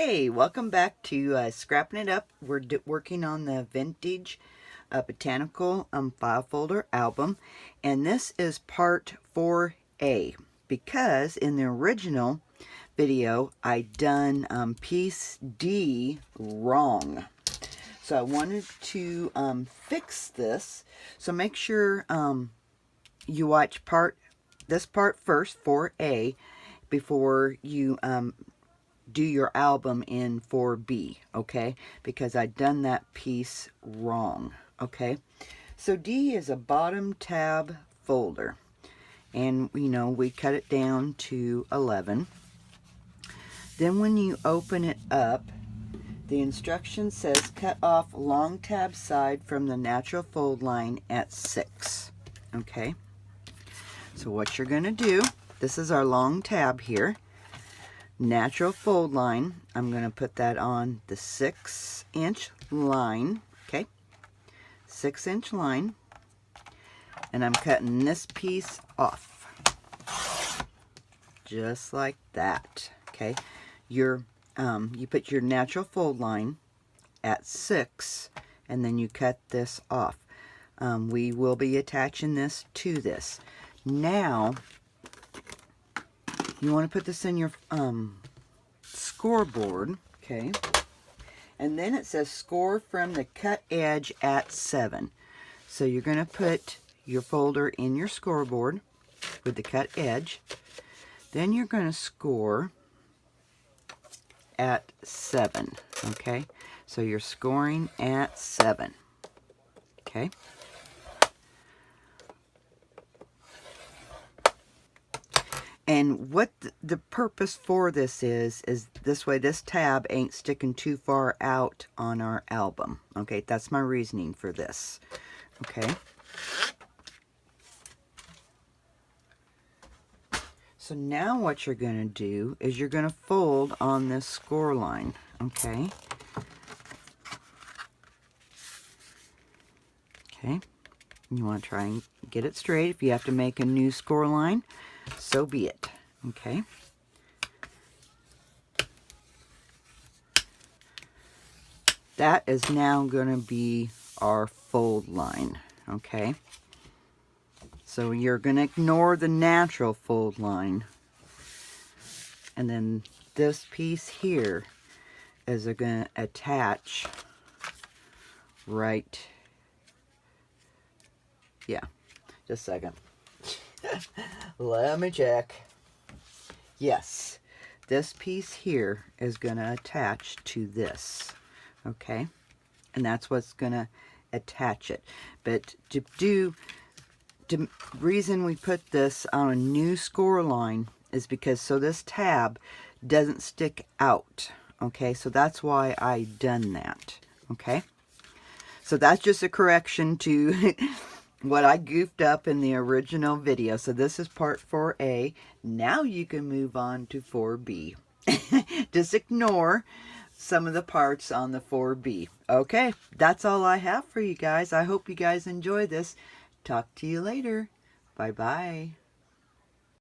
Hey, welcome back to Scrapping It Up. We're working on the vintage Botanical file folder album, and this is part 4A because in the original video I done piece D wrong. So I wanted to fix this. So make sure you watch this part first, 4A, before you do your album in 4B, okay? Because I done that piece wrong, okay? So D is a bottom tab folder, and we cut it down to 11. Then when you open it up, the instruction says cut off long tab side from the natural fold line at 6, okay? So what you're gonna do, this is our long tab here. Natural fold line, I'm going to put that on the 6-inch line, okay? 6-inch line, and I'm cutting this piece off, just like that, okay? You put your natural fold line at 6, and then you cut this off. We will be attaching this to this. Now, you want to put this in your scoreboard, okay? And then it says score from the cut edge at 7. So you're going to put your folder in your scoreboard with the cut edge. Then you're going to score at 7, okay? So you're scoring at 7, okay? And what the purpose for this is this way this tab ain't sticking too far out on our album. Okay, that's my reasoning for this. Okay. So now what you're going to do is you're going to fold on this score line. Okay. Okay. You want to try and get it straight. If you have to make a new score line, so be it, okay? That is now going to be our fold line, okay? So you're going to ignore the natural fold line. And then this piece here is going to attach right, yeah, just a second. Let me check. Yes, this piece here is going to attach to this, okay? And that's what's going to attach it. But the reason we put this on a new score line is because so this tab doesn't stick out, okay? So that's why I done that, okay? So that's just a correction to what I goofed up in the original video. So this is part 4A. Now you can move on to 4B. Just ignore some of the parts on the 4B. Okay, that's all I have for you guys. I hope you guys enjoy this. Talk to you later. Bye-bye.